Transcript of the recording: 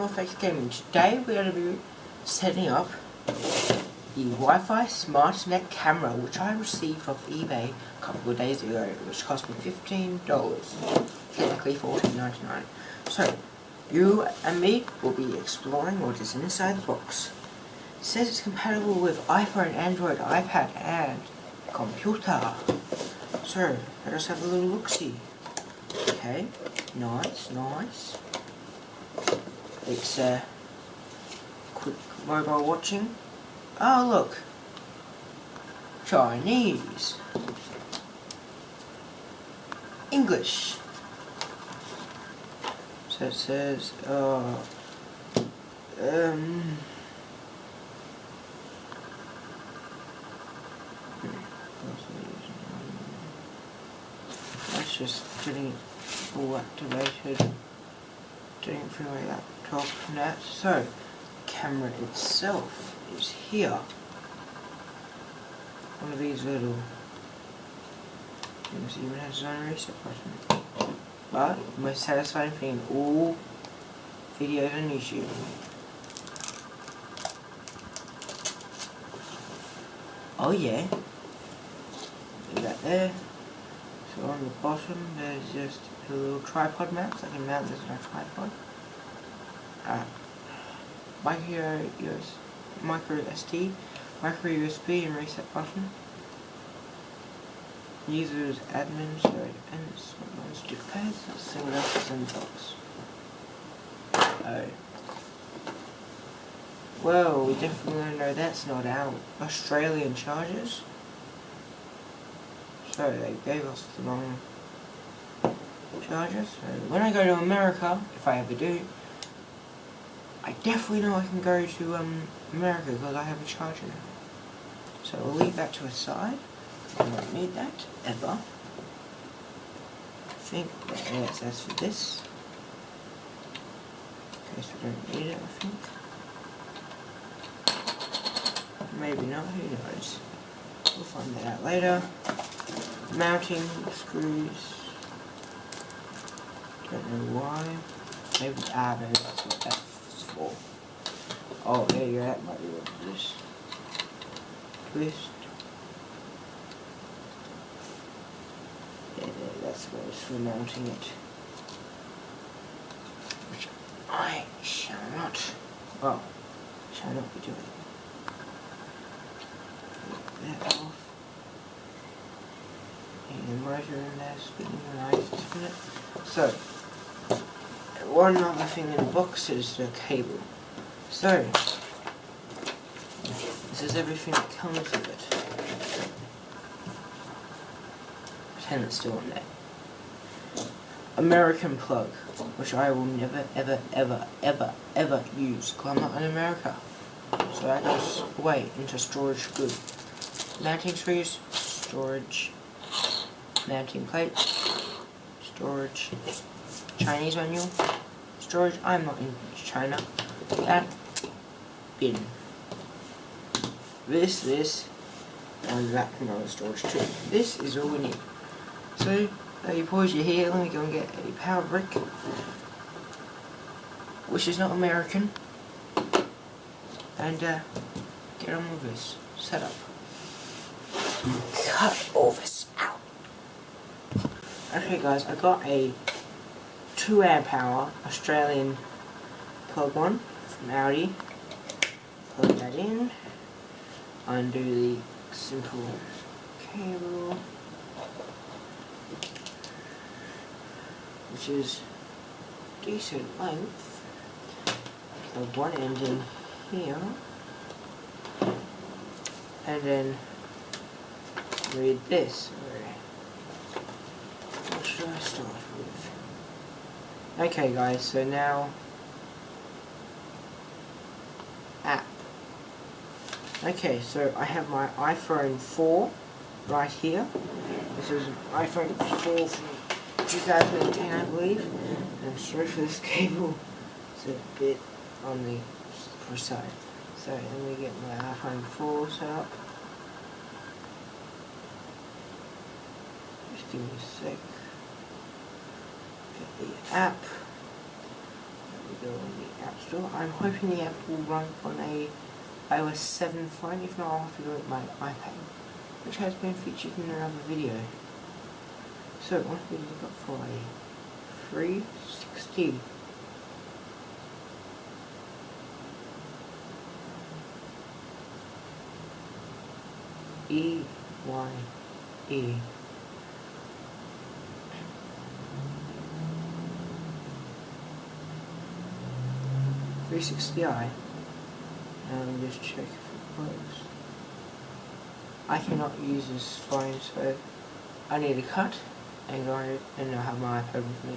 Effects Gaming. Today we're going to be setting up the Wi-Fi SmartNet camera, which I received off eBay a couple of days ago, which cost me $15, technically $14.99. So, you and me will be exploring what is inside the box. It says it's compatible with iPhone, Android, iPad, and computer. So, let us have a little look-see. Okay, nice. It's quick mobile watching. Oh look, Chinese, English. So it says that's just getting it all activated. Doing it through my laptop and that. So, camera itself is here. One of these little things even has its own reset button. But the most satisfying thing in all videos on YouTube. Oh yeah. Look at that there. So on the bottom there's just a little tripod mount, so I can mount this on a tripod. Micro SD, micro USB and reset button. Users admin, so it depends what one's stick pads. Let's see what else is in the box. Oh. Well, we definitely know that's not our Australian chargers. So they gave us the wrong chargers. So when I go to America, if I ever do, I definitely know I can go to America because I have a charger now. So we'll leave that to a side. I won't need that ever. I think yes, that's for this. In case we don't need it, I think. Maybe not, who knows. We'll find that out later. Mounting screws. Don't know why. Maybe that's what that's for. Oh, there you go. That might be what it is. Twist. Yeah, that's what it's for mounting it. Which I shall not. Well, shall not be doing. Get that off. The motor in there, spinning nice, isn't it? So, one other thing in the box is the cable. So, this is everything that comes with it. Pretend it's still on there. American plug, which I will never, ever use, because I'm not in America. So that goes away into storage good. Mounting screws, storage. Mounting plate, storage, Chinese manual, storage, I'm not in China, that, bin, this, and that can go in storage too. This is all we need. So, you pause your here, let me go and get a power brick, which is not American, and get on with this setup. Cut all this out. Okay guys, I got a 2 amp hour Australian plug one from Audi. Plug that in. Undo the simple cable, which is decent length. Plug one end in here, and then read this. What should I start with? Okay guys, so now app. Okay, so I have my iPhone 4 right here. This is an iPhone 4 from 2010, I believe. And I'm sorry for this cable, it's a bit on the side. So let me get my iPhone 4 set up. Just give me a sec. Get the app. we go on the App Store. I'm hoping the app will run on a iOS 7 phone. If not, I'll have to do it on my iPad, which has been featured in another video. So what we look up for a 360 EYE 360i, and just check if it works. I cannot use this phone, so I need a cut and go and I have my iPad with me.